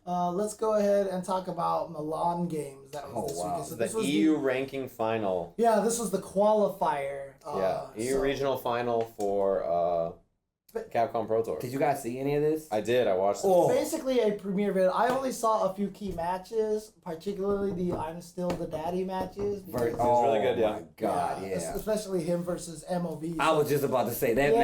Let's go ahead and talk about Milan games. That was this weekend. So the this was EU ranking final. Yeah, this was the qualifier. EU regional final for Capcom Pro Tour. Did you guys see any of this? I did. I watched it. Basically a premiere video. I only saw a few key matches, particularly the I'm Still the Daddy matches. It was really good, yeah. My God, yeah. Especially him versus MOV. I was just about to say, that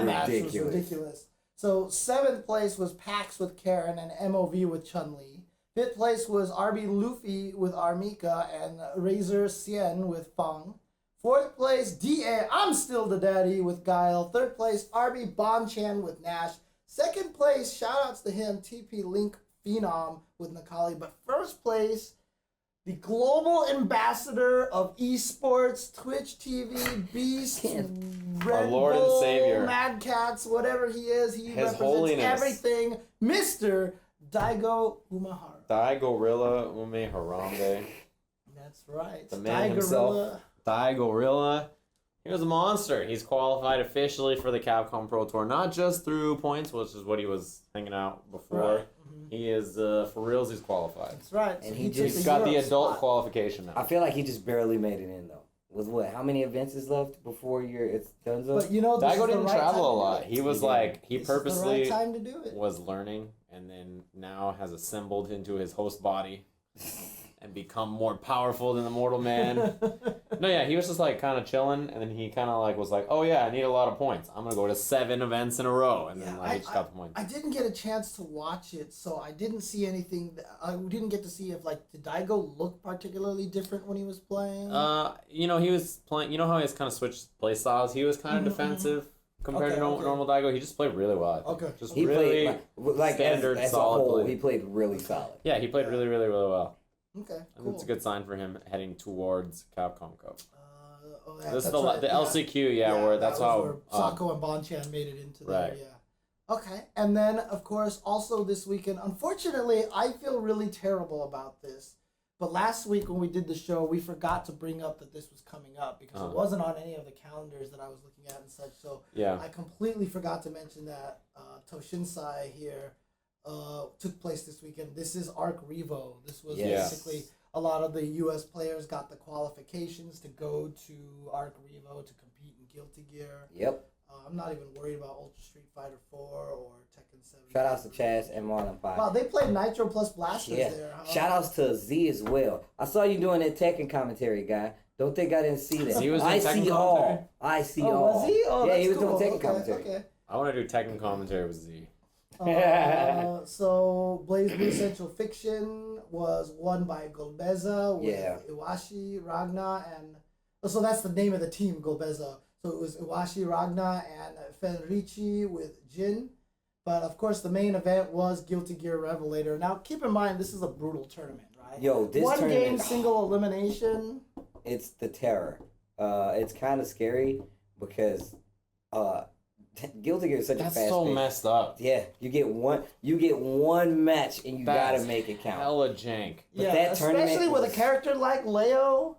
match was ridiculous. So 7th place was Pax with Karen and MOV with Chun-Li. 5th place was RB Luffy with Armika and Razor Cien with Feng. 4th place, DA, I'm Still the Daddy with Guile. 3rd place, RB Bonchan with Nash. 2nd place, shoutouts to him, TP Link Phenom with Nakali. But 1st place, the global ambassador of esports, Twitch TV, Beast, Red Lord Bull, and Savior, Mad Cats, whatever he is, he His represents Holiness. everything, Mr. Daigo Umehara. Dai Gorilla Ume Harambe. That's right. The man himself. Dai Gorilla. He was a monster. He's qualified officially for the Capcom Pro Tour, not just through points, which is what he was hanging out before. Right. He is, for reals, he's qualified. That's right. And So He's got the adult qualification now. I feel like he just barely made it in, though. With what? How many events is left before it's done? But you know, Daigo didn't travel a lot. He was he This purposely is the right time to do it. was learning, and then now has assembled into his host body and become more powerful than the mortal man. No, yeah, he was just kind of chilling, and then he kind of was like, oh yeah, I need a lot of points. I'm gonna go to 7 events in a row, and then he just got the points. I didn't get a chance to watch it, so I didn't see anything. I didn't get to see if did Daigo look particularly different when he was playing? He was playing. You know how he has kind of switched play styles. He was kind of defensive compared to normal Daigo. He just played really well. I think. Just he really played standard, as solid a whole. play. He played really solid. Yeah, he played really, really, really well. Okay, I think cool. it's a good sign for him heading towards Capcom Cup. This is the right. LCQ, where that's where how Sako and Bonchan made it into right. there. Yeah. Okay, and then of course also this weekend. Unfortunately, I feel really terrible about this. But last week when we did the show, we forgot to bring up that this was coming up because it wasn't on any of the calendars that I was looking at and such. So I completely forgot to mention that Toshinsai here took place this weekend. This is Arc Revo. This was basically a lot of the U.S. players got the qualifications to go to Arc Revo to compete in Guilty Gear. Yep. I'm not even worried about Ultra Street Fighter 4 or Tekken 7. Shout outs to Chaz and Marlon 5. Wow, they played Nitro plus Blasters there. Huh? Shout outs to Z as well. I saw you doing that Tekken commentary, guy. Don't think I didn't see that. Z was in I Tekken see all. I see all. Was he? Oh, yeah, he was cool. doing Tekken commentary. Okay. I want to do Tekken commentary with Z. So Blaze Blue Central Fiction was won by Golbeza with Iwashi, Ragna, and so that's the name of the team, Golbeza. So it was Iwashi, Ragna, and Fenrichi with Jin. But of course, the main event was Guilty Gear Revelator. Now, keep in mind, this is a brutal tournament, right? Yo, this one tournament, game, single elimination. It's the terror. It's kind of scary because Guilty Gear is such a fast. That's so messed up. Yeah, you get one match and you gotta make it count. Hella jank. But that especially with a character like Leo.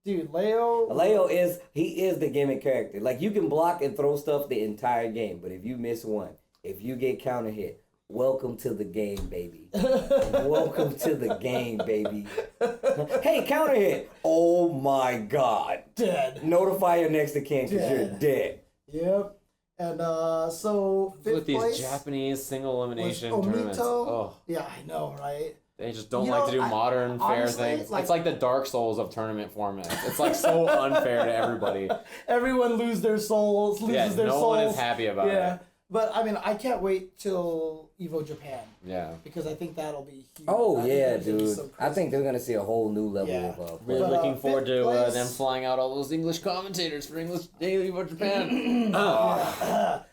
Dude, Leo is the gimmick character. You can block and throw stuff the entire game, but if you miss one, if you get counter hit, welcome to the game, baby. Welcome to the game, baby. Hey, counter hit. Oh my God. Dead. Notify your next of kin because you're dead. Yep. And so fifth with these place Japanese single elimination tournaments. Oh. Yeah, I know, right? They just don't like to do modern, fair things. It's like the Dark Souls of tournament formats. It's so unfair to everybody. Everyone loses their souls. No one is happy about it. But I mean, I can't wait till Evo Japan. Yeah. Because I think that'll be huge. Oh yeah, dude. I think they're gonna see a whole new level of. Really looking forward to them flying out all those English commentators for English Evo Japan.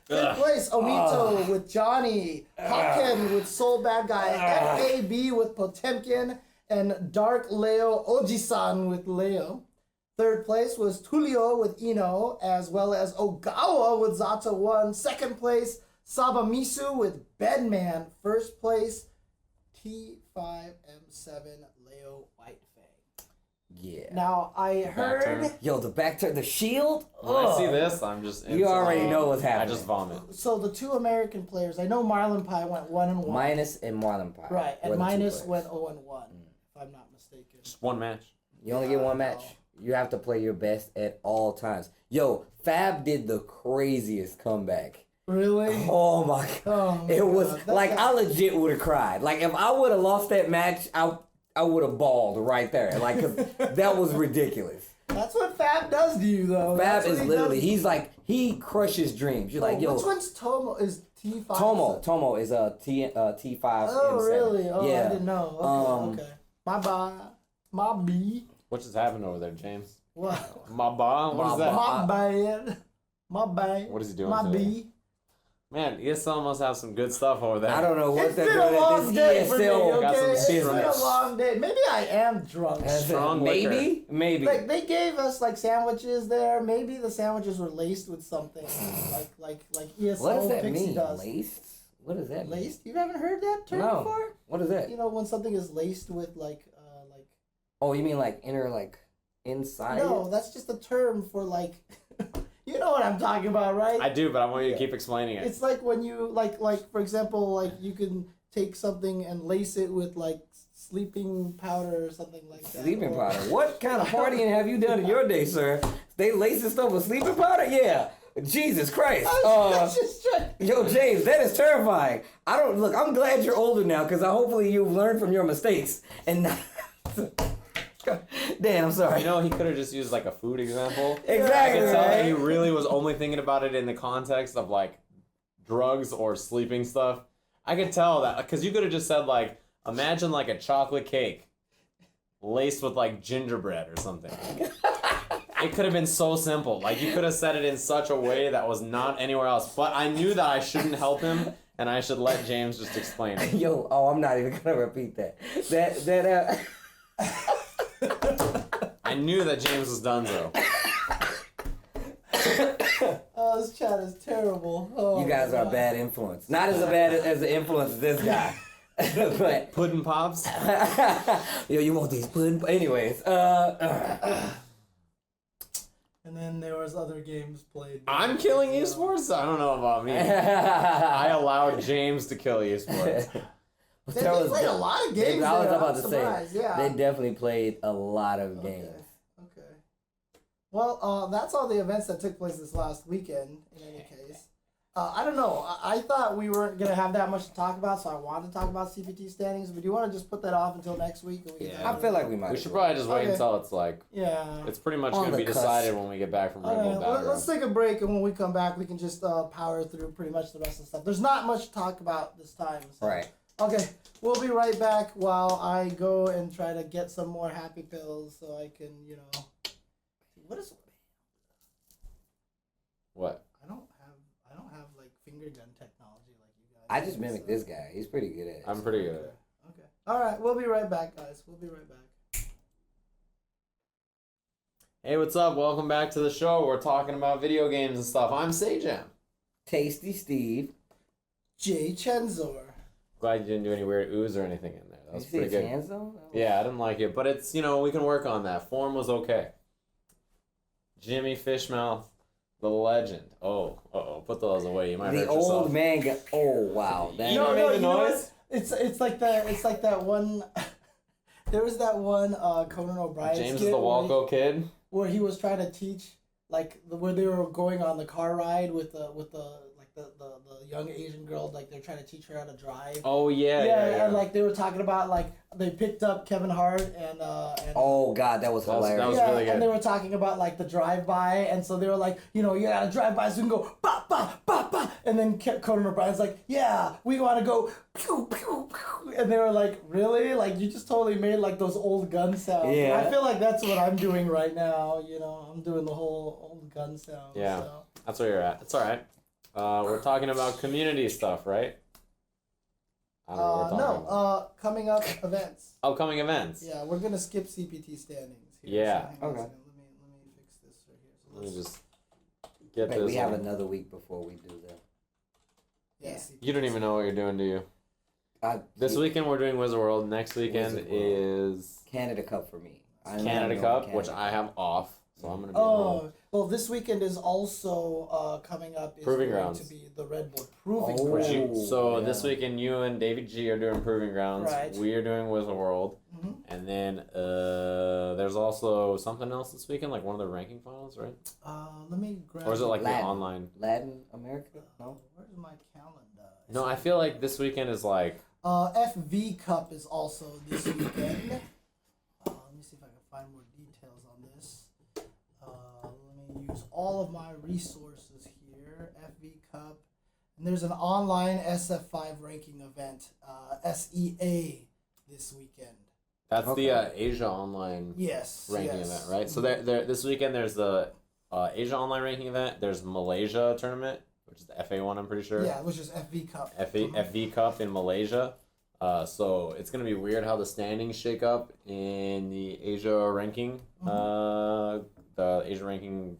Fifth place, Omito with Johnny, Haken with Soul Bad Guy, FAB with Potemkin, and Dark Leo Ojisan with Leo. Third place was Tulio with Ino, as well as Ogawa with Zato 1. Second place, Sabamisu with Bedman. First place, T5M7 Leo Whitefang. Yeah. Now I heard. turn. Yo, the back turn, the shield. When I see this, I'm just. You already know what's I happening. just vomit. So the two American players, I know Marlon Pie went 1-1. Minus and Marlon Pie. Right, and were the two Minus players. went 0-1, if I'm not mistaken. Just one match. You only get one match. You have to play your best at all times. Yo, Fab did the craziest comeback. Really? Oh my god. Oh my It was God. like I legit would have cried. Like if I would have lost that match, I would have bawled right there. Like 'cause that was ridiculous. That's what Fab does to you, though. Fab That's what is he literally does. he's like he crushes dreams. You're like, yo, Which one's Tomo? Is T5? Tomo is a T5. Oh, M7. really? Oh, yeah. I didn't know. Okay, okay. My bye. My B. What just happened over there, James? What? My bomb? What is that? My bad. My bad. What is he doing My today? B. Man, ESL must have some good stuff over there. I don't know what It's they're been a doing long at day this for me, ESL. Got some okay? It's been a strong- long day. Maybe I am drunk. Strong Maybe. Like they gave us like sandwiches there. Maybe the sandwiches were laced with something, like ESL What does that Pixie mean? does. Laced? What does that mean? Laced? You haven't heard that term No. before? What is that? You know when something is laced with like. Oh, you mean like inner, like inside? No, that's just a term for like. You know what I'm talking about, right? I do, but I want you to keep explaining it. It's like when you like for example, like you can take something and lace it with like sleeping powder or something like that. Sleeping or- powder. What kind of partying have you done in your day, sir? They lacing stuff with sleeping powder? Yeah. Jesus Christ. I was just trying. Yo, James, that is terrifying. I'm glad you're older now because hopefully you've learned from your mistakes. And not... Dan, I'm sorry. You know, he could have just used like a food example. Exactly. I could tell that right? he really was only thinking about it in the context of like drugs or sleeping stuff. I could tell that because you could have just said like, imagine like a chocolate cake laced with like gingerbread or something. It could have been so simple. Like you could have said it in such a way that was not anywhere else. But I knew that I shouldn't help him and I should let James just explain it. Yo, I'm not even gonna repeat that. I knew that James was done though. Oh, this chat is terrible. Oh, You guys my are a God. bad influence. Not as bad as the influence as this guy. But Puddin' Pops? yo, you want these pudding? Anyways, And then there was other games played. I'm killing esports? I don't know about me. I allowed James to kill esports. They played a lot of games. I was there. about I'm to surprised. say, Yeah. they definitely played a lot of games. Okay. Well, that's all the events that took place this last weekend. In any case, I don't know. I thought we weren't gonna have that much to talk about, so I wanted to talk about CPT standings. But do you want to just put that off until next week? And we can I feel like we might. We as should well. probably just wait Okay. until it's like, Yeah. it's pretty much On going to the be cusp. decided when we get back from All Rainbow right, Battleground. let's take a break, and when we come back, we can just power through pretty much the rest of the stuff. There's not much to talk about this time. So. Right. Okay, we'll be right back while I go and try to get some more happy pills so I can, what is? What? I don't have like finger gun technology like you guys. I just do, mimicked so- this guy. He's pretty good at it. I'm pretty good at it. Okay. All right, we'll be right back, guys. We'll be right back. Hey, what's up? Welcome back to the show. We're talking about video games and stuff. I'm Sajam. Tasty Steve. Jchensor. Glad you didn't do any weird ooze or anything in there. That was You pretty say good. Chanzo? Yeah, I didn't like it, but it's, we can work on that. Form was okay. Jimmy Fishmouth, the legend. Oh, put those away. You might The hurt old yourself. man got. Oh wow. That, You know- made the you know what? noise? It's like that one. There was that one Conan O'Brien James is skit the where he- Walco kid. where he was trying to teach where they were going on the car ride with the young Asian girl, like they're trying to teach her how to drive. Oh, yeah. And like they were talking about like they picked up Kevin Hart and oh god, that was That was- hilarious. that was really good. and they were talking about like the drive by, and so they were like, you gotta drive by so you can go ba ba ba ba, and then Conan O'Brien's like, yeah, we want to go pew pew pew, and they were like, really? Like you just totally made like those old gun sounds. Yeah. I feel like that's what I'm doing right now. I'm doing the whole old gun sound. Yeah. So. That's where you're at. It's all right. We're talking about community stuff, right? I don't know what we're talking about. Coming up events. Upcoming events. Yeah, we're gonna skip CPT standings. Here, Yeah. So hang on a Okay. second. Let me fix this right here. So Let me let's- just get Wait, this. we have on. another week before we do that. yeah, yeah. CPT You don't even know what you're doing, do you? This Yeah, weekend we're doing Wizard World. Next weekend Wizard World. is Canada Cup for me. Canada Cup, which I have off, so I'm gonna be home. Well, this weekend is also coming up. Is Proving going Grounds. to be the Red Bull Proving Grounds. So this weekend, you and David G are doing Proving Grounds. Right. We are doing Wizard World. Mm-hmm. And then there's also something else this weekend, like one of the ranking finals, right? Let me grab. Or is it like Latin. the online? Latin America? No. Where's my calendar? No, I feel like this weekend is like. FV Cup is also this weekend. Let me see if I can find more details on this. Let me use all of my resources here. FV Cup. And there's an online SF5 ranking event, SEA, this weekend. That's the Asia Online ranking event, right? So there this weekend there's the Asia Online ranking event. There's Malaysia tournament, which is the FA one, I'm pretty sure. Yeah, which is FV Cup. FV Cup in Malaysia. So it's going to be weird how the standings shake up in the Asia ranking, the Asia ranking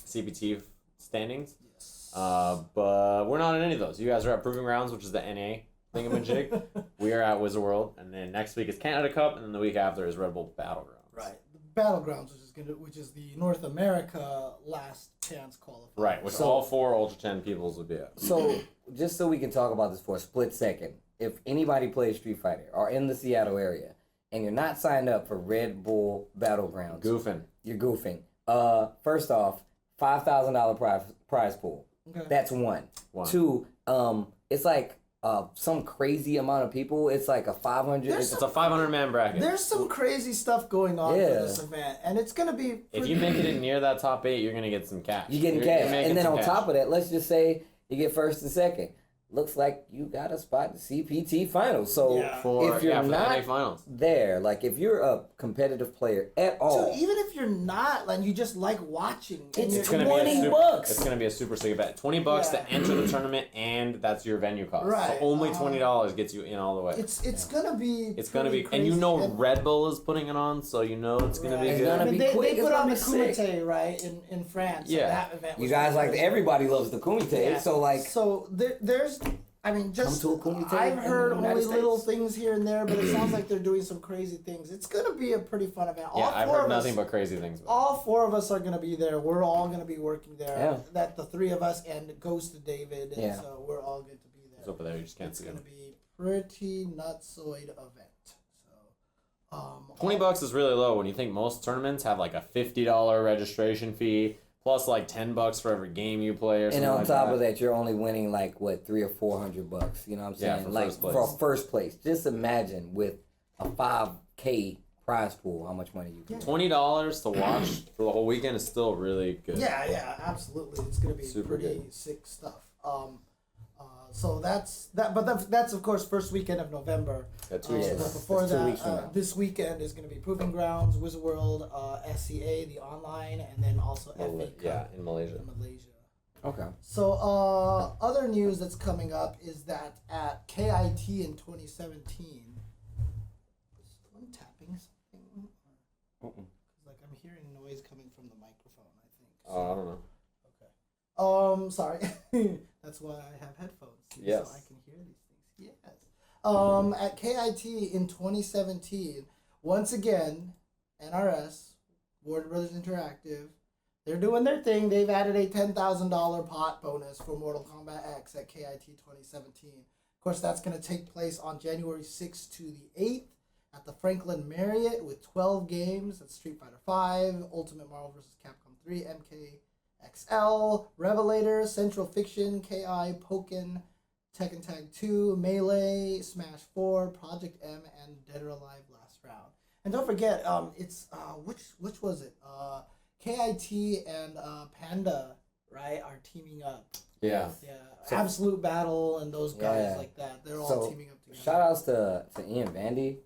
CPT standings. Yes. But we're not in any of those. You guys are at Proving Grounds, which is the NA thingamajig. We are at Wizard World, and then next week is Canada Cup, and then the week after is Red Bull Battlegrounds. Right. The Battlegrounds, which is the North America last chance qualifier. Right, which all 4 Ultra 10 peoples would be at. So, just so we can talk about this for a split second, if anybody plays Street Fighter or in the Seattle area and you're not signed up for Red Bull Battlegrounds, you're goofing. First off, $5,000 prize pool. Okay. That's one. 2, it's like some crazy amount of people. It's like a 500. It's a 500-man bracket. There's some crazy stuff going on for this event, and it's gonna be. If you make it in near that top 8, you're gonna get some cash. You're getting cash, and then on top of that, let's just say you get first and second. Looks like you got a spot in CPT finals. So if you're not there, like if you're a competitive player at all, so even if you're not, like you just like watching, it's $20. It's gonna be a super sick bet. $20 to enter the tournament, and that's your venue cost. Right. So only $20 gets you in all the way. It's gonna be. It's gonna be, crazy. And you know Red Bull is putting it on, so you know it's gonna be good. Gonna be quick. They put on the Kumite, right, in France. Yeah. That event you guys everybody loves the Kumite, so there's. I mean, I've heard only little things here and there, but it sounds like they're doing some crazy things. It's going to be a pretty fun event. I've heard nothing but crazy things. All 4 of us are going to be there. We're all going to be working there. Yeah. That the 3 of us and Ghost David. And so we're all going to be there. He's over there. You just can't see him. It's going to be pretty nutsoid event. So, $20 is really low when you think most tournaments have like a $50 registration fee. Plus like $10 for every game you play or something. And on like top that. of that, you're only winning like what $300 or $400. You know what I'm saying? Yeah, for first place. Just imagine with a $5K prize pool, how much money you get. $20 to watch for the whole weekend is still really good. Yeah, absolutely. It's gonna be Super pretty good. sick stuff. So that's that. But that's of course first weekend of November. That's But before that, this weekend is going to be Proving Grounds, Wizard World, SCA, the online, and then also FA Cup. Yeah, in Malaysia. Okay. So other news that's coming up is that at KIT in 2017, is someone tapping something? Like I'm hearing noise coming from the microphone. I think. Oh, I don't know. Sorry. That's why I have headphones. Yes. So I can hear these things. Yes. At KIT in 2017, once again, NRS, Warner Brothers Interactive, they're doing their thing. They've added a $10,000 pot bonus for Mortal Kombat X at KIT 2017. Of course, that's going to take place on January 6th to the 8th at the Franklin Marriott with 12 games. That's Street Fighter V, Ultimate Marvel vs. Capcom 3, MKXL, Revelator, Central Fiction, KI, Pokken, Tekken Tag 2, Melee, Smash 4, Project M, and Dead or Alive Last Round. And don't forget, it's which was it? KIT and Panda, right, are teaming up. Yeah. Yeah. So, Absolute Battle and those guys like that. They're all teaming up together. Shout outs to Ian Vandy.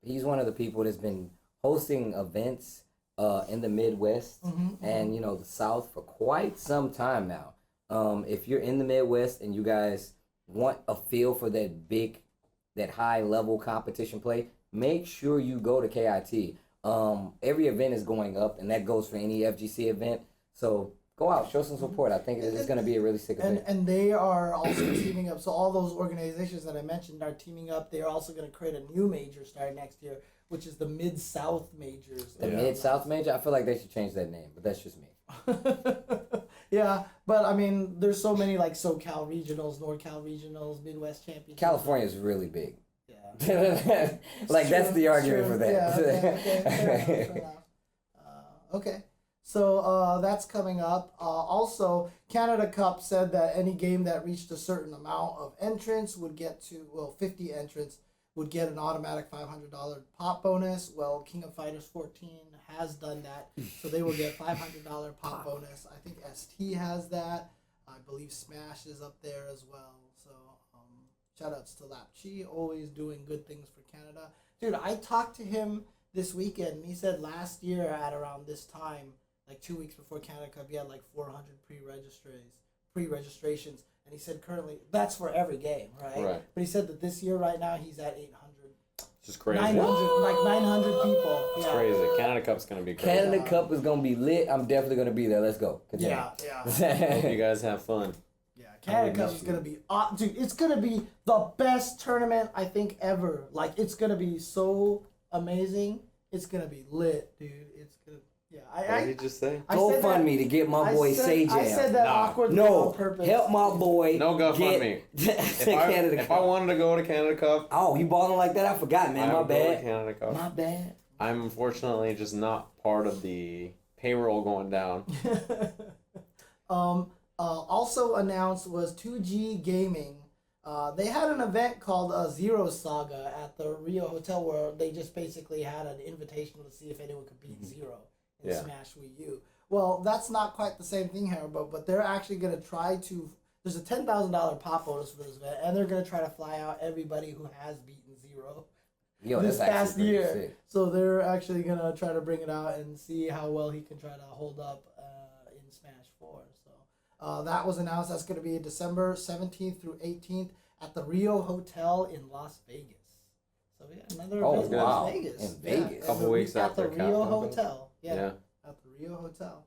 He's one of the people that's been hosting events in the Midwest and the South for quite some time now. If you're in the Midwest and you guys want a feel for that high level competition play, make sure you go to KIT. Every event is going up, and that goes for any FGC event. So go out, show some support. I think it's going to be a really sick event. And they are also teaming up. So all those organizations that I mentioned are teaming up. They are also going to create a new major starting next year, which is the Mid-South Majors. The Mid-South Major? I feel like they should change that name, but that's just me. Yeah, but I mean, there's so many like SoCal regionals, NorCal regionals, Midwest championships. California is really big. Yeah. Like, that's the argument for that. Yeah, okay, fair enough. Okay. So that's coming up. Also, Canada Cup said that any game that reached a certain amount of entrants would get to, 50 entrants would get an automatic $500 pop bonus. Well, King of Fighters 14 has done that, so they will get $500 pop bonus. I think ST has that. I believe Smash is up there as well. So shout outs to Lap Chi, always doing good things for Canada. Dude, I talked to him this weekend, and he said last year at around this time, like 2 weeks before Canada Cup, he had like 400 pre-registrations, and he said currently that's for every game, right? But he said that this year, right now, he's at 800. Just crazy. 900, like 900 people. It's yeah. crazy. Canada Cup's gonna be crazy. Canada Cup is going to be lit. I'm definitely going to be there. Let's go. Continue. Yeah. Hope you guys have fun. Yeah, Canada Cup is gonna be, dude. It's gonna be the best tournament I think ever. Like, it's gonna be so amazing. It's gonna be lit, dude. It's gonna. Yeah, What did you just say? GoFundMe to get my boy Sajam. I said that awkwardly on purpose. Help my boy. No GoFundMe. If I wanted to go to Canada Cup. Oh, you balling like that? I forgot, man. My Go to bad. Canada Cup. My bad. I'm unfortunately just not part of the payroll going down. Also announced was 2G Gaming. They had an event called Zero Saga at the Rio Hotel where they just basically had an invitational to see if anyone could beat Zero in Smash Wii U. Well, that's not quite the same thing here, but they're actually going to try to... There's a $10,000 pop bonus for this event, and they're going to try to fly out everybody who has beaten Zero this past year. Sick. So they're actually going to try to bring it out and see how well he can try to hold up in Smash 4. So that was announced. That's going to be December 17th through 18th at the Rio Hotel in Las Vegas. So yeah, another event in Las Vegas. In Vegas. A couple weeks at after the Rio Capcom. Hotel. Yeah, at the Rio Hotel.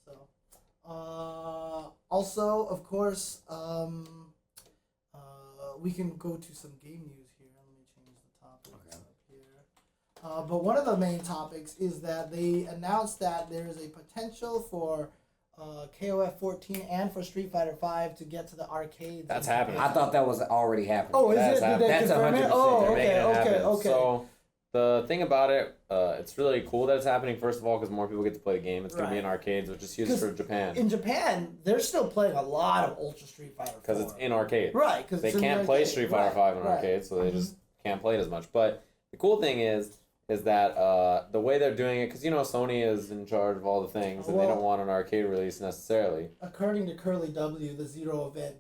So, also, of course, we can go to some game news here. Let me change the topic up here. But one of the main topics is that they announced that there is a potential for KOF 14 and for Street Fighter 5 to get to the arcades. That's happening. I thought that was already happening. Oh, is That's it? Did they That's confirm it? 100%. Oh, They're making it happen. okay. So the thing about it, it's really cool that it's happening. First of all, because more people get to play the game. It's going to be in arcades, which is huge for Japan. In Japan, they're still playing a lot of Ultra Street Fighter 4. Because it's in arcades. Right. Because They can't play Street Fighter 5 in arcades, so they just can't play it as much. But the cool thing is that the way they're doing it, because Sony is in charge of all the things, and they don't want an arcade release necessarily. According to Curly W, the Zero event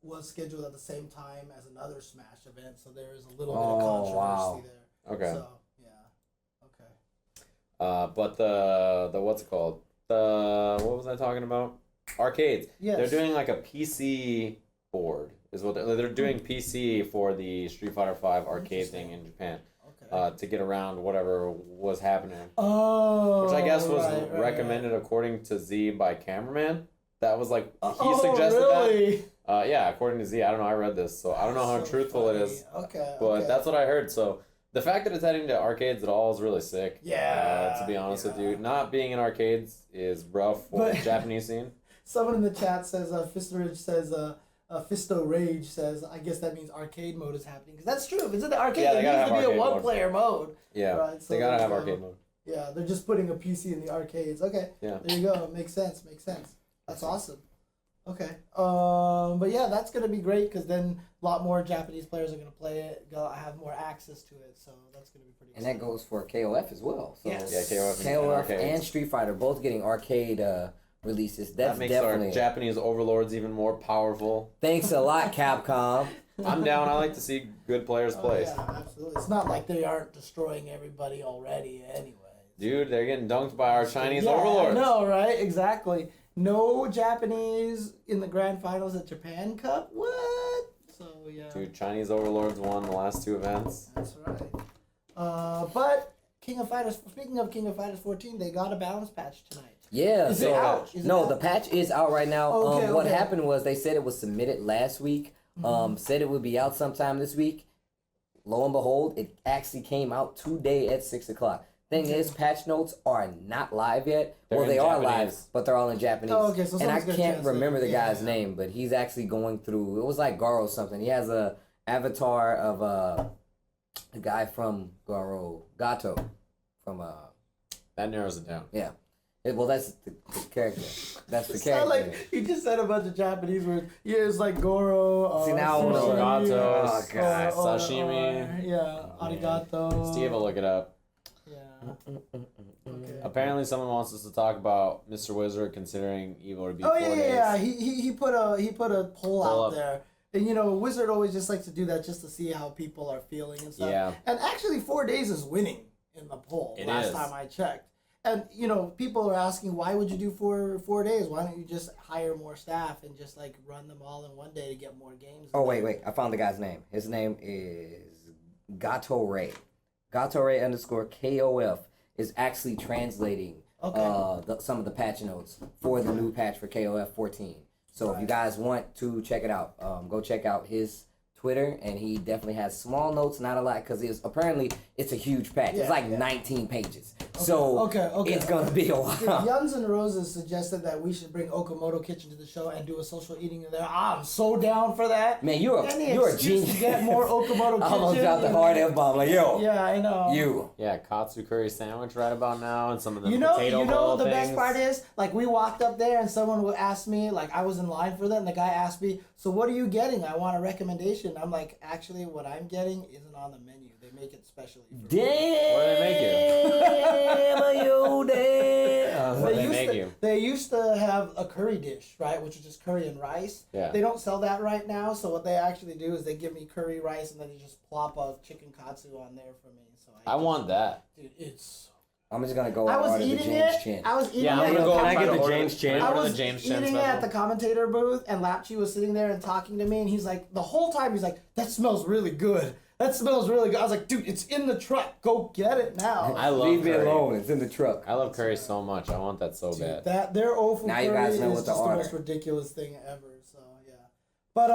was scheduled at the same time as another Smash event, so there is a little bit of controversy there. Okay. So yeah, okay. But the what's it called? What was I talking about? Arcades. Yes. They're doing like a PC board. Is what they're doing PC for the Street Fighter 5 arcade thing in Japan. To get around whatever was happening. Oh. Which I guess was recommended according to Z by Cameraman. That was like, he suggested really? that. Yeah, according to Z. I don't know, I read this, so I don't know how truthful it is. Okay. But that's what I heard. So the fact that it's heading to arcades at all is really sick. Yeah. To be honest with you. Not being in arcades is rough for the Japanese scene. Someone in the chat says, Fisto Rage says, I guess that means arcade mode is happening. Because that's true. If it's in the arcade, it needs to be a one-player mode. Yeah, right? So they gotta have arcade mode. Yeah, they're just putting a PC in the arcades. Okay, there you go. Makes sense. That's awesome. Okay. But yeah, that's going to be great because then a lot more Japanese players are going to play it, have more access to it. So that's going to be pretty exciting. And that goes for KOF as well. So yes. Yeah, KOF and Street Fighter both getting arcade releases. That makes definitely our Japanese overlords even more powerful. Thanks a lot, Capcom. I'm down. I like to see good players play. Yeah, absolutely. It's not like they aren't destroying everybody already anyway. Dude, they're getting dunked by our Chinese overlords. I know, right? Exactly. No Japanese in the grand finals at Japan Cup? What? So, yeah. Dude, Chinese overlords won the last two events. That's right. But King of Fighters, speaking of King of Fighters 14, they got a balance patch tonight. Yeah. Is it out? Is it no, out? the patch is out right now. Okay, What okay. happened was they said it was submitted last week. Said it would be out sometime this week. Lo and behold, it actually came out today at 6:00. Thing is, patch notes are not live yet. They're They in are Japanese. live, but they're all in Japanese. Oh, okay, so and I someone's gonna can't translate remember it. the guy's Yeah. name, but he's actually going through. It was like Garo something. He has a avatar of a guy from Gato, from That narrows it down. yeah. Well, that's the character. That's the It's character. not like you just said a bunch of Japanese words. Yeah, it's like Goro. See, now I wanna sushi, learn. Arigato, Oh, God. sashimi. Yeah, arigato. Steve will look it up. Yeah. Okay. Apparently, someone wants us to talk about Mr. Wizard considering Evo to be Oh 4 yeah, days. yeah. He put a poll Pull out up. there, and Wizard always just likes to do that just to see how people are feeling and stuff. Yeah. And actually, 4 days is winning in the poll. It last is. time I checked. And people are asking, why would you do 4 days? Why don't you just hire more staff and just like run them all in one day to get more games? Oh wait! I found the guy's name. His name is Gato Ray. Gato Ray _KOF is actually translating some of the patch notes for the new patch for KOF 14. So if you guys want to check it out, go check out his Twitter, and he definitely has small notes, not a lot, because it's a huge patch. It's like 19 pages. So it's gonna be a while. Yuns and Roses suggested that we should bring Okamoto Kitchen to the show and do a social eating in there. I'm so down for that. Man, you're a excuse genius. to get more Okamoto Kitchen. I almost dropped the hard F-bomb. Like, yo, Yeah, I know. you. Yeah, katsu curry sandwich right about now, and some of the You know potato bowl the things. best part is, like, we walked up there and someone would ask me, like, I was in line for that, and the guy asked me, so what are you getting? I want a recommendation. I'm like, actually, what I'm getting isn't on the menu. They make it specially for me. Damn. What do they make you? you damn. What do they make you? They used to have a curry dish, right, which is just curry and rice. Yeah. They don't sell that right now, so what they actually do is they give me curry rice and then they just plop a chicken katsu on there for me. So I want that. Dude, it's. I'm just gonna go I and was order the eating James it. Chin. I was eating Yeah, I'm it. gonna go. Can I try get to the order- James Chin? Can I I order was the James Chin eating it special? at the commentator booth, and Lapchi was sitting there and talking to me, and he's like, the whole time he's like, that smells really good. That smells really good. I was like, dude, it's in the truck. Go get it now. I love Leave me curry. alone. It's in the truck. I love curry so much. I want that so Dude, bad. that their Ofu Now curry you guys know is what just to the order. most ridiculous thing ever. So yeah, but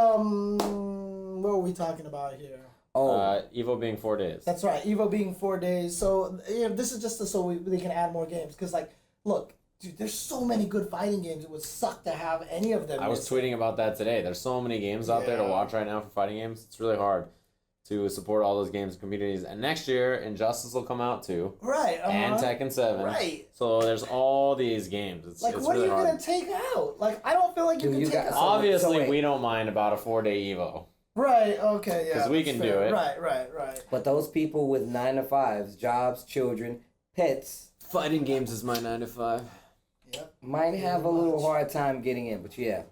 what were we talking about here? Oh, Evo being 4 days. That's right, Evo being 4 days. So this is just so they can add more games. Cause like, look, dude, there's so many good fighting games. It would suck to have any of them. I was missing. tweeting about that today. There's so many games out there to Yeah. watch right now for fighting games. It's really hard to support all those games and communities. And next year, Injustice will come out too. Right. And Tekken 7. Right. So there's all these games. It's Like, it's what really are you hard. gonna take out? Like, I don't feel like you Dude, can you take got out. some- Obviously, wait. we don't mind about a 4-day Evo. Right. Okay. Yeah. 'Cause we that's can do fair. it. Right. but those people with 9 to 5s, jobs, children, pets, Fighting games is my 9 to 5. Yep. might have a little hard time getting in. But yeah.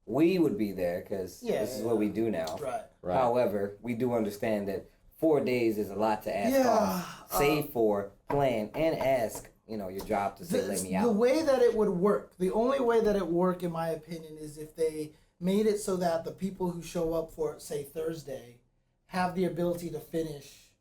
We would be there because this is what we do now. Right. Right. However, we do understand that 4 days is a lot to ask off. Save for, plan, and ask, your job to say, let me The out. way that it would work, the only way that it work, in my opinion, is if they made it so that the people who show up for, say, Thursday, have the ability to finish,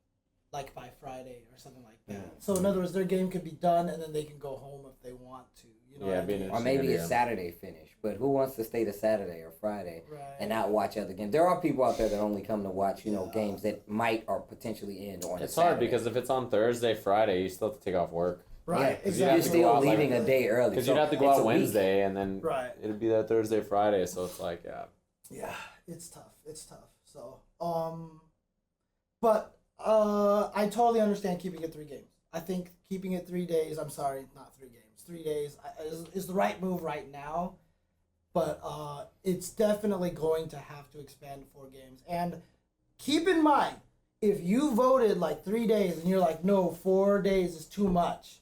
like, by Friday or something like that. So, in other words, their game could be done, and then they can go home if they want to. You know Yeah, what I being mean? Or maybe a Saturday finish. But who wants to stay to Saturday or Friday and not watch other games? There are people out there that only come to watch, games that might or potentially end on It's a hard Saturday. because if it's on Thursday, Friday, you still have to take off work. Right, Yeah, you have exactly. to You're go still out, leaving a day early. Because so you'd have to go it's out a week. Wednesday, and then Right. it'd be that Thursday, Friday. So it's like, Yeah, it's tough. So, but I totally understand keeping it 3 games. I think keeping it 3 days. I'm sorry, not 3 games. 3 days is the right move right now. But it's definitely going to have to expand to 4 games. And keep in mind, if you voted like 3 days and you're like, no, 4 days is too much.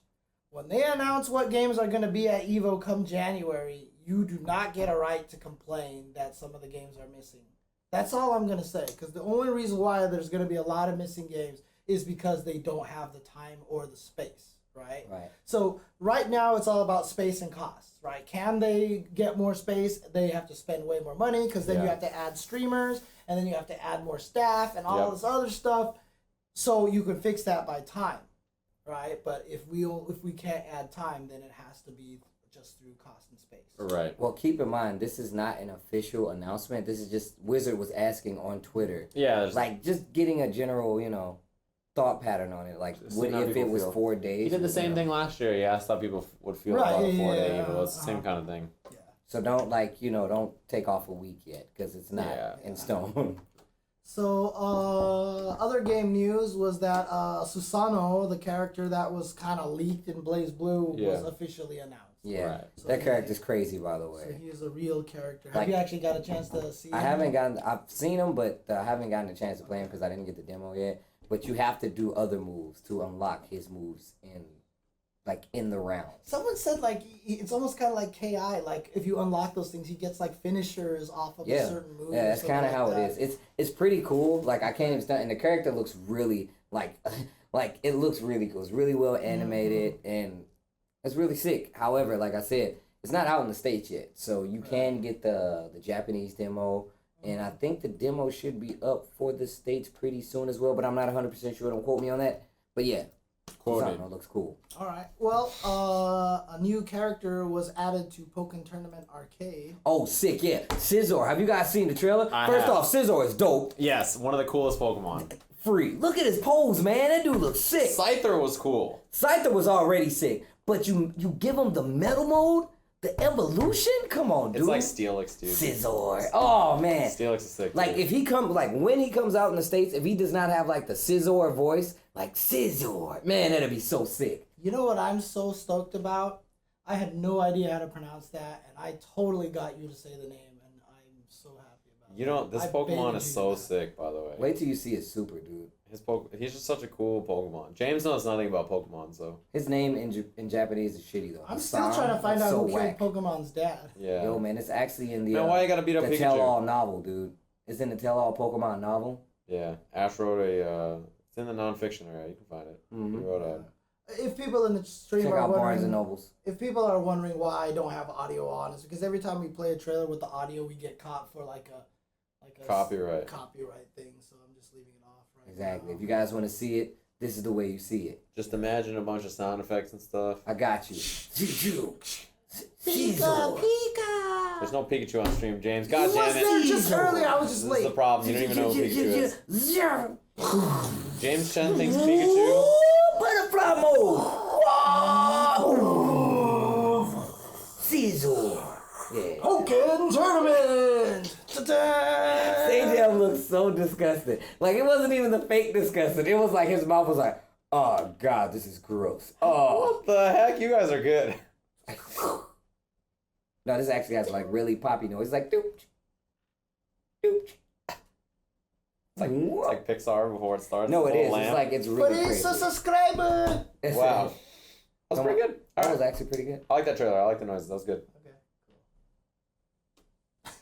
When they announce what games are going to be at Evo come January, you do not get a right to complain that some of the games are missing. That's all I'm going to say. Because the only reason why there's going to be a lot of missing games is because they don't have the time or the space, right? Right. So right now it's all about space and costs, right? Can they get more space? They have to spend way more money because then you Yeah. have to add streamers and then you have to add more staff and all Yep. this other stuff. So you could fix that by time. right? But if we can't add time, then it has to be just through cost and space. Right. Well, keep in mind, this is not an official announcement. This is just Wizard was asking on Twitter. Yeah. Like, just getting a general, thought pattern on it. Like, what if it was 4 days? He did the same thing last year. He asked how people would feel about a 4-day evil. It's the same kind of thing. Yeah. So don't don't take off a week yet because it's not in stone. So, other game news was that Susano, the character that was kind of leaked in Blaze Blue, was officially announced. Yeah, right. So that character's crazy, by the So way. he is a real character. Have Like, you actually got a chance to see him? I've seen him, but I haven't gotten a chance to play him because I didn't get the demo yet. But you have to do other moves to unlock his moves in the round. Someone said it's almost kind of like KI. Like if you unlock those things, he gets like finishers off of a certain move. Yeah, that's kind of how it is. It's pretty cool. Like I can't even stand, and the character looks really like it looks really cool. It's really well animated and it's really sick. However, like I said, it's not out in the States yet, so you can get the Japanese demo. And I think the demo should be up for the States pretty soon as well, but I'm not 100% sure. Don't quote me on that. But yeah, it looks cool. All right. Well, a new character was added to Pokken Tournament Arcade. Oh, sick, yeah. Scizor. Have you guys seen the trailer? I First have. off, Scizor is dope. Yes, one of the coolest Pokemon. Free. Look at his pose, man. That dude looks sick. Scyther was cool. Scyther was already sick, but you give him the metal mode? The evolution? Come on, dude. It's like Steelix, dude. Scizor. Oh, man. Steelix is sick. Like, dude. if he when he comes out in the States, if he does not have, like, the Scizor voice, like, Scizor, man, that'd be so sick. You know what I'm so stoked about? I had no idea how to pronounce that, and I totally got you to say the name, and I'm so happy about it. This Pokemon is so sick, by the way. Wait till you see his super, dude. He's just such a cool Pokemon. James knows nothing about Pokemon, so. His name in Japanese is shitty, though. I'm still trying to find out who killed Pokemon's dad. Yeah. Yo, man, it's actually in the why you gotta beat up the Pikachu? tell-all novel, dude. It's in the tell-all Pokemon novel. Yeah. Ash wrote it's in the nonfiction area. You can find it. Mm-hmm. He wrote If people in the stream Check are out Barnes and wondering, Nobles. if people are wondering why I don't have audio on, it's because every time we play a trailer with the audio, we get caught for like a Copyright thing. So I'm just leaving it off right Exactly. now. If you guys want to see it, this is the way you see it. Just imagine a bunch of sound effects and stuff. I got you. Juju. Pika, Pika. There's no Pikachu on stream, James. God He damn was it. there just earlier. I was just This late. is the problem. You don't even know who Pikachu is. James Chen thinks Pikachu. Butterfly mode. Whoa. Scizor. Yeah. Pokken Tournament. Ta-da! Sajam looked so disgusted. Like, it wasn't even the fake disgusted. It was like his mouth was like, oh, God, this is gross. Oh. What the heck? You guys are good. No, this actually has, like, really poppy noise. It's like, doop. Doop. It's like Pixar before it starts. No, it is. Lamp. It's like, it's But really it's crazy. a subscriber. Wow. That's pretty good. All That was right. actually pretty good. I like that trailer. I like the noises. That was good. Okay, cool.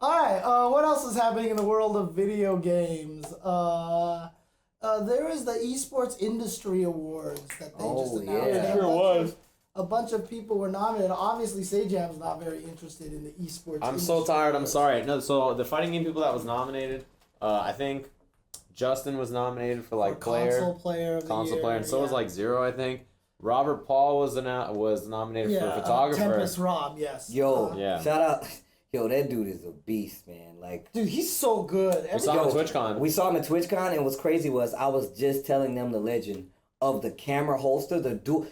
All right. What else is happening in the world of video games? There is the Esports Industry Awards that they just announced. yeah. And Sure was. A bunch of people were nominated. Obviously, Sajam's not very interested in the esports. I'm so industry. tired. I'm sorry. No, so the fighting game people that was nominated, I think Justin was nominated for like console player, of the console year, player, and so was yeah. like Zero, I think. Robert Paul was nominated for photographer. Tempest Rob, yes. Yo, Yeah. shout out. Yo, that dude is a beast, man. Like, Dude, he's so good. We saw him at TwitchCon. we saw him at TwitchCon, and what's crazy was I was just telling them the legend of the camera holster.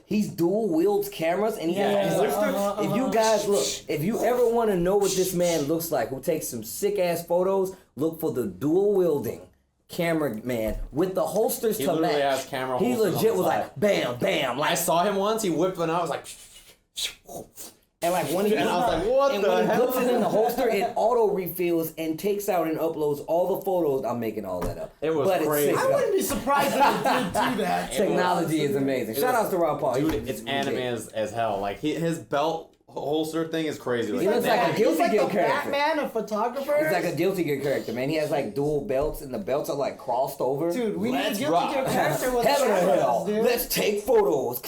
He's dual wields cameras, and he has a holster. If you guys look, if you ever want to know what this man looks like, who takes some sick ass photos, look for the dual wielding camera man with the holsters He to literally match. has camera He holsters on legit the was side. like bam, bam, I like, saw him once. He whipped one out. I was like, and like when he and I was like, what and the when he hell? puts it in the holster, it auto refills and takes out and uploads all the photos. I'm making all that up. It was but crazy. It's I sick. wouldn't be surprised if it did do that. Technology is amazing. Shout outs to Rob Paul. dude, it's anime as hell. Like his belt holster thing is crazy. He looks like a he's Guilty like Gear the character. Batman of photographers. He's like a Guilty Gear character, man. He has like dual belts, and the belts are like crossed over. Dude, we need a Let's Guilty rock. Gear character with Heaven or cameras, hell. dude. Let's take photos.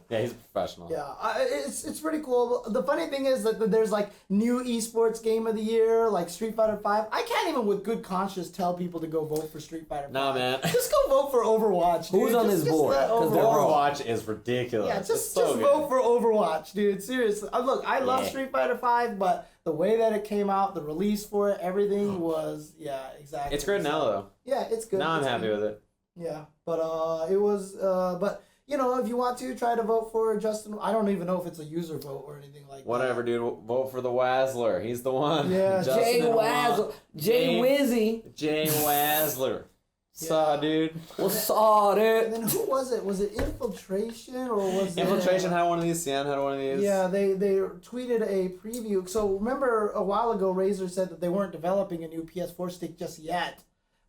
Yeah, he's a professional. Yeah, it's pretty cool. The funny thing is that there's like new esports game of the year, like Street Fighter 5. I can't even with good conscience tell people to go vote for Street Fighter 5. Nah, man. Just go vote for Overwatch, dude. Who's on Just this board? let 'Cause they're Overwatch is ridiculous. Yeah, It's just so good. vote for Overwatch, dude. Seriously. Look, I love Yeah. Street Fighter 5, but the way that it came out, the release for it, everything was, yeah, exactly. It's good now though. Yeah, it's good. Now I'm It's happy good. with it. Yeah, but it was, but you know, if you want to try to vote for Justin, I don't even know if it's a user vote or anything like Whatever, that. dude. Vote for the Wazzler. He's the one. Yeah, Justin Jay and Wazzle, Jay Wizzy. Jay Wazzler. Saw, dude. What's up, And dude? then who was it? Was it Infiltration or was it? Infiltration had one of these. Cien had one of these. Yeah, they tweeted a preview. So remember a while ago, Razer said that they weren't developing a new PS4 stick just yet,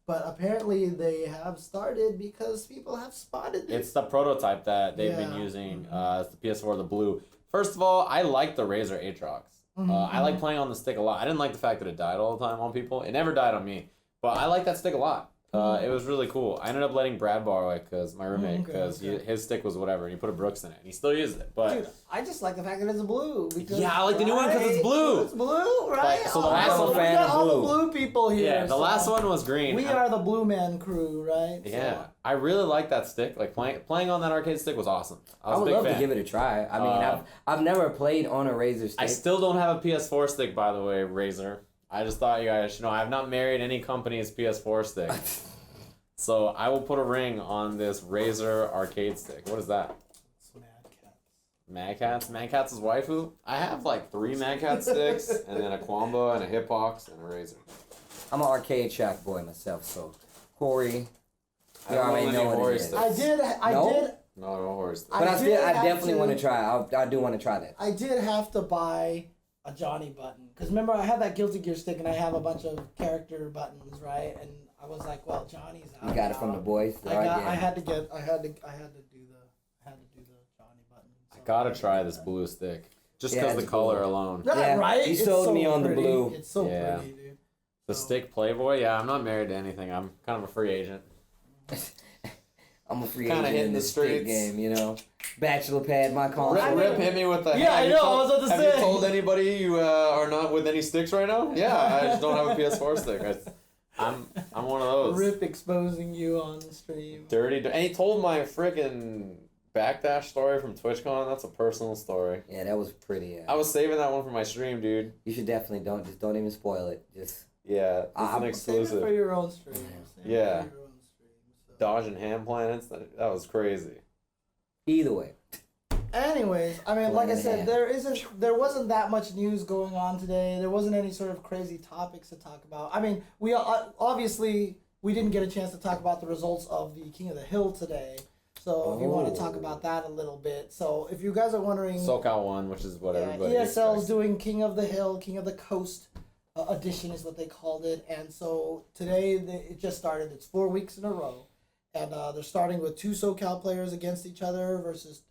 but apparently they have started because people have spotted it. It's the prototype that they've been Yeah. using. It's the PS4, the blue. First of all, I like the Razer Aatrox. I like playing on the stick a lot. I didn't like the fact that it died all the time on people. It never died on me, but I like that stick a lot. It was really cool. I ended up letting Brad borrow it because my roommate, because his stick was whatever, and he put a Brooks in it, and he still used it. But Dude, I just like the fact that it's blue. Because, Yeah, I like the new one 'cause it's blue. It's blue, right? So the Oh, last so one- we fan got of all blue. the blue people here. yeah, the so last one was green. We are the Blue Man crew, right? Yeah, I really like that stick. Like playing on that arcade stick was awesome. I I was a would big love fan. to give it a try. I mean, I've never played on a Razer stick. I still don't have a PS4 stick, by the way, Razer. I just thought you guys should know. I have not married any company's PS4 stick. So I will put a ring on this Razer arcade stick. What is that? It's Mad Cats. Mad Cats? Mad Cats' waifu? I have like 3 Mad Cat sticks, and then a Quamba, and a Hitbox, and a Razer. I'm an arcade shack boy myself, so Corey, I you don't already know know any what horror it is. sticks. I did. No? No horror sticks. But I did have definitely to- want to try. I do want to try that. I did have to buy a Johnny button because remember I had that Guilty Gear stick and I have a bunch of character buttons, right? And I was like, well, Johnny's out. You got it from the boys. I had to do the Johnny button. I gotta try this blue stick. Just because it's the color cool. alone. Yeah, right? he It's sold so me on the pretty. blue. It's so Yeah. pretty, dude. The stick Playboy? Yeah, I'm not married to anything. I'm kind of a free agent. I'm a free Kinda agent hitting in the this stick streets. game, you know. Bachelor pad, my console. Rip hit me with the. Yeah, I have you know, told- I was about to have say. you told anybody you are not with any sticks right now? Yeah, I just don't have a PS4 stick. I'm one of those. Rip exposing you on the stream. Dirty. And he told my freaking backdash story from TwitchCon. That's a personal story. Yeah, that was pretty. I was saving that one for my stream, dude. You should definitely don't even spoil it. Just Yeah, it's an I'm- Save it exclusive. for your own stream. Save it Yeah. for your own stream, so. Dodging hand planets. That was crazy. either way. Anyways, I mean, like I said, Yeah. there wasn't that much news going on today. There wasn't any sort of crazy topics to talk about. I mean, we obviously we didn't get a chance to talk about the results of the King of the Hill today. So if you want to talk about that a little bit. So if you guys are wondering, SoCal won, which is what everybody ESL's expects. doing King of the Hill, King of the Coast edition is what they called it. And so today it just started. It's 4 weeks in a row. And they're starting with 2 SoCal players against each other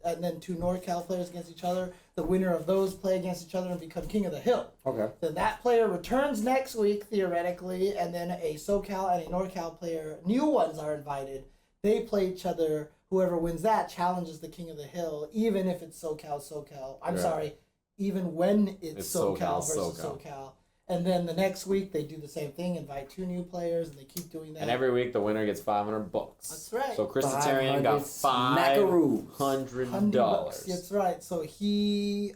and then 2 NorCal players against each other. The winner of those play against each other and become King of the Hill. Okay. Then that player returns next week, theoretically, and then a SoCal and a NorCal player, new ones are invited. They play each other. Whoever wins that challenges the King of the Hill, even if it's SoCal. I'm Right. sorry, even when it's SoCal SoCal, versus SoCal. SoCal. And then the next week they do the same thing, invite 2 new players, and they keep doing that. And every week the winner gets $500. That's right. So Christitarian got smackaroos. $500. That's right. So he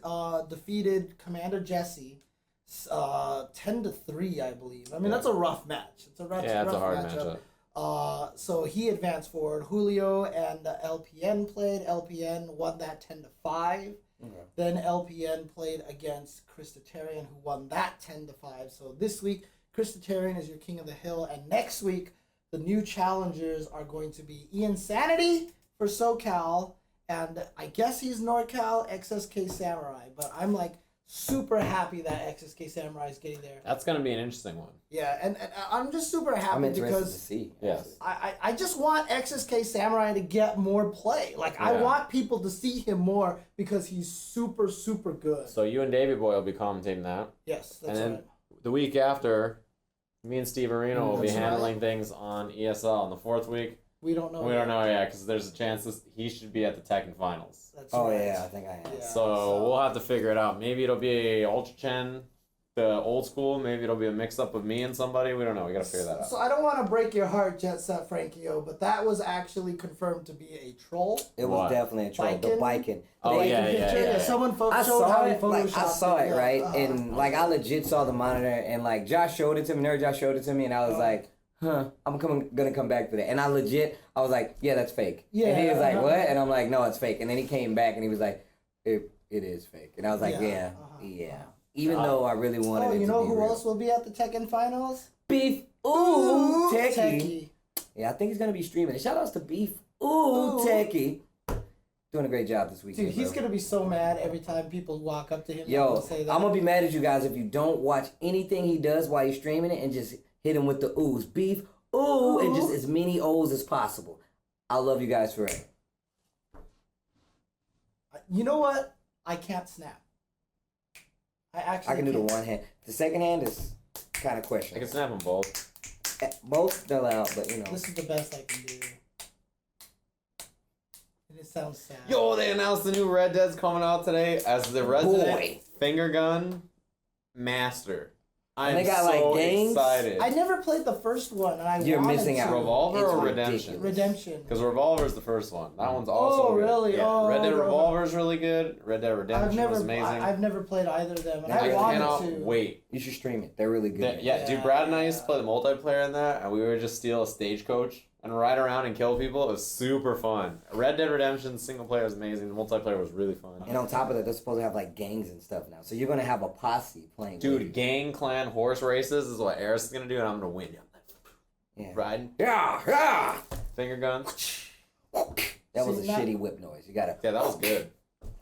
defeated Commander Jesse 10-3, I believe. I mean, that's a rough match. It's a rough, Yeah, it's a hard matchup. matchup. So he advanced forward. Julio and LPN played. LPN won that 10-5. Okay. Then LPN played against Christitarian, who won that 10-5. So this week, Christitarian is your King of the Hill, and next week, the new challengers are going to be Ian Sanity for SoCal, and I guess he's NorCal XSK Samurai, but I'm like super happy that XSK Samurai is getting there. That's gonna be an interesting one. Yeah, and I'm just super happy I'm interested to because see. Yes. I just want XSK Samurai to get more play. Like, I Yeah. want people to see him more because he's super, super good. So you and Davey Boy will be commentating that. Yes, that's And then right. the week after, me and Steve Areno will be That's handling things on ESL. In the fourth week, We don't know. we yet. don't know yet because there's a chance he should be at the Tekken finals. That's Oh right. yeah, I think I am. Yeah. So we'll have to figure it out. Maybe it'll be a Ultra Chen, the old school. Maybe it'll be a mix up of me and somebody. We don't know. We gotta figure that out. So I don't want to break your heart, Jet Set Frankio, but that was actually confirmed to be a troll. It What? was definitely a troll. The Biking? biking. Oh, They- yeah, Picture, yeah. Someone I showed saw how he it, like I photoshopped saw it, yeah. right? Uh-huh. And like I legit saw the monitor, and like Josh showed it to me, Nerd Josh showed it to me, and I was like, huh, gonna come back to that. And I was like, yeah, that's fake. Yeah, And he was like, uh-huh. what? And I'm like, no, it's fake. And then he came back and he was like, it is fake. And I was like, Yeah, yeah. uh-huh. Even though I really wanted Oh, it you to know be who real. else will be at the Tekken finals? Beef. Ooh, Techie. Techie. Yeah, I think he's gonna be streaming. Shout outs to Beef. Ooh, Techie. Doing a great job this weekend. Dude, he's bro. gonna be so mad every time people walk up to him Yo, and say that. I'm gonna be mad at you guys if you don't watch anything he does while he's streaming it and just hit him with the oohs. Beef, ooh, and just as many O's as possible. I love you guys forever. You know what? I can't snap. I actually I can do the can't. one hand. The second hand is kind of I questionable. can snap them both. Both they're loud, but you know. This is the best I can do. And it sounds sad. Yo, they announced the new Red Dead's coming out today as the resident Boy. finger gun master. I'm they got, so like, gangs? excited. I never played the first one, and I You're wanted missing to. out. Revolver It's or ridiculous. Redemption? Redemption. Because Revolver's the first one. That one's also Oh, good. really? Yeah. Oh, Red Dead okay. Revolver's really good. Red Dead Redemption was amazing. I've never played either of them, and I I wanted cannot to. wait. You should stream it. They're really good. Yeah, dude, Brad and I used to play the multiplayer in that, and we would just steal a stagecoach and ride around and kill people. It was super fun. Red Dead Redemption single player was amazing. The multiplayer was really fun. And on top of that, they're supposed to have like gangs and stuff now. So you're gonna have a posse playing. with Dude, you. gang clan horse races is what Eris is gonna do, and I'm gonna win. Yeah. Riding Yeah. finger guns. That was a See, now- shitty whip noise. You gotta. Yeah, that was good.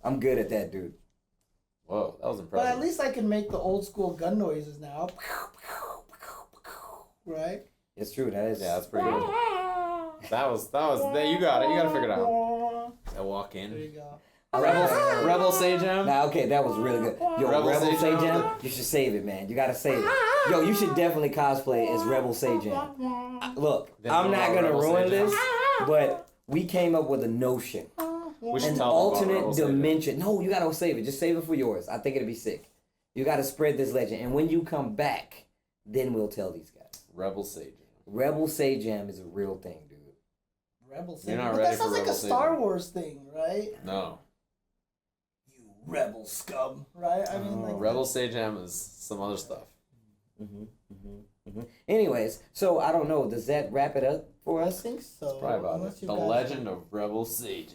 I'm good at that, dude. Whoa, that was But impressive. at least I can make the old school gun noises now. Right? It's true. That is. Yeah, that's pretty good. That was. You got it. You gotta figure it out. I walk There you in. go. Rebel Sajam. Nah, okay, that was really good. Yo, Rebel Rebel Sajam. Sajam, you should save it, man. You gotta save it. Yo, you should definitely cosplay as Rebel Sajam. Look, Then I'm what not about gonna Rebel ruin Sajam? this, but we came up with a notion. We should An tell them about alternate Rebel Sajam. dimension. No, you gotta save it. Just save it for yours. I think it'd be sick. You gotta spread this legend. And when you come back, then we'll tell these guys. Rebel Sajam. Rebel Sajam is a real thing, dude. Rebel You're not But ready that sounds for like a Rebel Star Sajam. Wars thing, right? No. You rebel scum, right? I mean, like Rebel Sajam is some other stuff. Anyways, so I don't know. Does that wrap it up for I us? think so. Probably about unless it. you The guys- Legend of Rebel Sajam.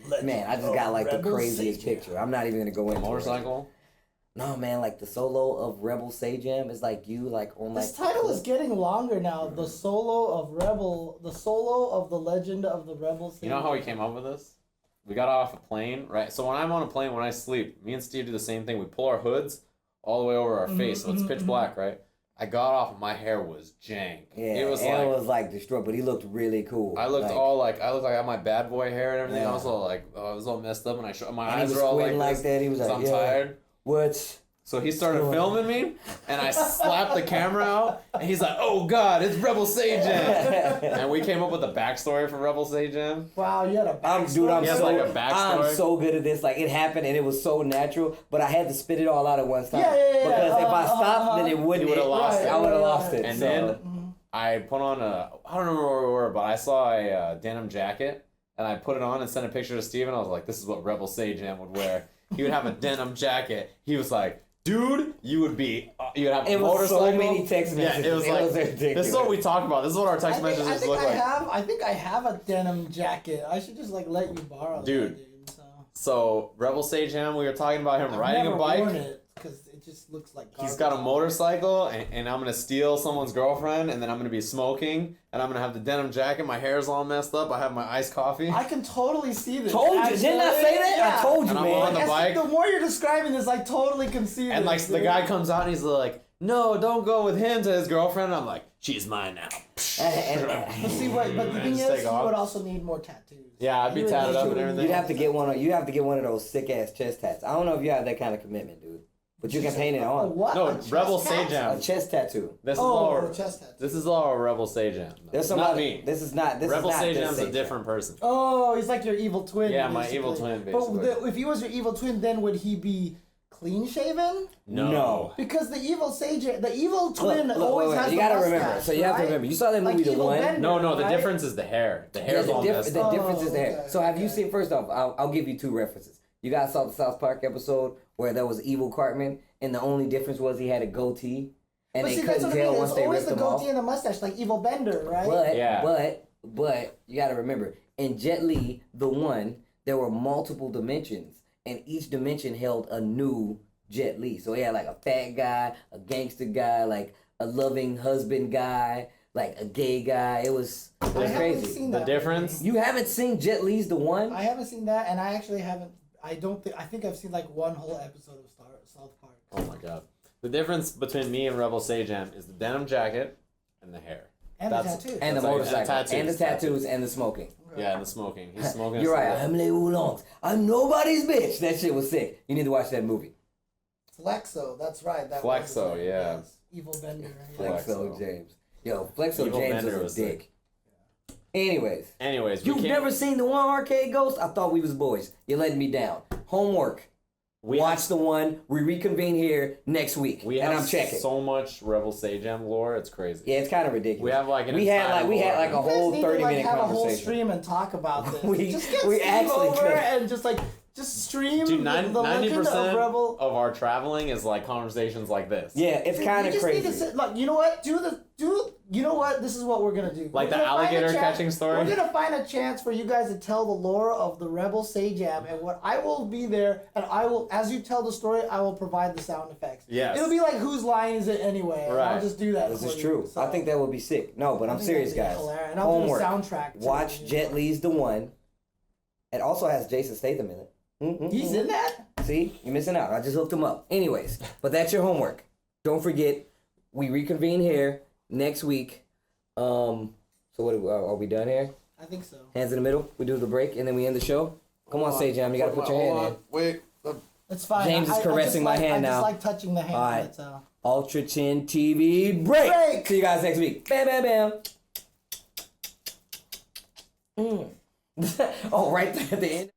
The Legend Man, I just of got like the Rebel craziest Sajam. picture. I'm not even gonna go into it. Motorcycle. No, man, like the solo of Rebel Sajam is like you, like on like. This title is getting longer now. The solo of the Legend of the Rebel. You know how we came up with this? We got off a plane, right? So when I'm on a plane, when I sleep, me and Steve do the same thing. We pull our hoods all the way over our face, so it's pitch black, right? I got off, and my hair was jank. Yeah, It was and like it was like destroyed, but he looked really cool. I looked like, I looked like I had my bad boy hair and everything. I Yeah. was all like, I was all messed up, and my and he eyes was were all like squinting like this, that. He was 'cause like, I'm yeah, tired. What? So he started Sure. filming me, and I slapped the camera out, and he's like, "Oh God, it's Rebel Sajam!" And we came up with a backstory for Rebel Sajam. Wow, you had a I'm backstory. He has so like a backstory. I'm so good at this. Like it happened and it was so natural, but I had to spit it all out at one time. Yeah. Because if I stopped, then it wouldn't. You would've lost it. I would have lost it. And so. then I put on I don't remember where we were, but I saw a denim jacket, and I put it on and sent a picture to Steven. I was like, this is what Rebel Sajam would wear. He would have a denim jacket. He was like, dude, you would have a It was so motorcycle. many text messages. Yeah, it was like, ridiculous. this is what we talked about. This is what our text messages look like. I think I have a denim jacket. I should just like let you borrow Dude. that, dude. So. So, Rebel Sajam, we were talking about him riding I've a never bike. worn it because It just looks like He's garbage. got a motorcycle, and I'm gonna steal someone's girlfriend, and then I'm gonna be smoking, and I'm gonna have the denim jacket. My hair's all messed up. I have my iced coffee. I can totally see this. Told you, didn't I say that? Yeah. I told you, And I'm man. on the bike. The more you're describing this, I totally can see And like this, the dude. guy comes out and he's like, "No, don't go with him," to his girlfriend. And I'm like, "She's mine now." But see what? But the And thing just is, take you off. would also need more tattoos. Yeah, I'd be You would tatted need up to- and everything. You'd have to get one. You have to get one of those sick ass chest tats. I don't know if you have that kind of commitment, dude. But you can paint it A on. what? No, A chest Rebel tat? Sajam. A chest tattoo. This is Oh, all. a chest tattoo. This is all Rebel Sajam. There's Not somebody. me. This is not. This Rebel is not Sajam's this a different person. Oh, he's like your evil twin. Yeah, my basically. evil twin, But basically. if he was your evil twin, then would he be clean shaven? No. Because the evil sage, the evil twin Look, always wait, has you the gotta mustache, remember. So you have to right? remember. You saw that Like movie, The Evil One. Bender, No, the right? difference is the hair. The Yeah, hair's all messed the up. difference is there. okay, So have you okay. seen? First off, I'll give you two references. You guys saw the South Park episode where there was Evil Cartman, and the only difference was he had a goatee, and But they see, that's couldn't what I tell mean. once It's they always ripped the them off. goatee and the mustache, like Evil Bender, right? But Yeah. but you got to remember, in Jet Li, The One, there were multiple dimensions, and each dimension held a new Jet Li. So he had like a fat guy, a gangster guy, like a loving husband guy, like a gay guy. It was I haven't crazy. seen The that difference? movie. You haven't seen Jet Li's The One? I haven't seen that, and I actually haven't. I don't think. I think I've seen like one whole episode of South Park. Oh my god. The difference between me and Rebel Sajam is the denim jacket and the hair. And the tattoos. And the That's like- motorcycle, tattoos, and the tattoos, and the smoking. Yeah, and the smoking. He's smoking. a You're right. cigarette. I'm Les Oolongs. I'm nobody's bitch. That shit was sick. You need to watch that movie. Flexo, that's right. That Flexo, was his name, yeah. yes. Evil Bender. Flexo. Flexo James. Yo, Flexo Evil James Bender was was a dick. Anyways, Anyways, we you've can't- never seen The One Arcade Ghost? I thought we was boys. You're letting me down. Homework. we Watch have, The One. We reconvene here next week. we and have I'm checking. so much Rebel Sajam lore. It's crazy. Yeah, it's kind of ridiculous. We have like an we had entire like lore. a You guys whole need to, 30-minute have a whole conversation. stream and talk about this. We- just get we Steve actually over could. and just stream Dude, the 90% Legend of Rebel. of our traveling is like conversations like this. Yeah, it's Dude, kind we of just need crazy. to sit, look, you know what? You know what? This is what we're gonna do. Like We're the gonna find a alligator chance- catching story? We're gonna find a chance for you guys to tell the lore of the Rebel Sajam, and what I will be there, and I will, as you tell the story, I will provide the sound effects. Yes. It'll be like whose line is it anyway? and I'll Right. just do that. This for is you. true. So, I think that would be sick. No, but I I'm think serious, that'd be guys. hilarious. And I'll Homework. do the soundtrack. too. Watch Jet Li's The One. It also has Jason Statham in it. He's in that. See, you're missing out. I just hooked him up. Anyways, but that's your homework. Don't forget, we reconvene here next week. So what are we done here? I think so. Hands in the middle. We do the break and then we end the show. Come on, Sajam, you gotta put your hand in. Wait. It's fine. James is caressing my hand I now. just like touching the hand. All right. That's all. Ultra Chin TV break. See you guys next week. Bam, bam, bam. Oh, right there at the end.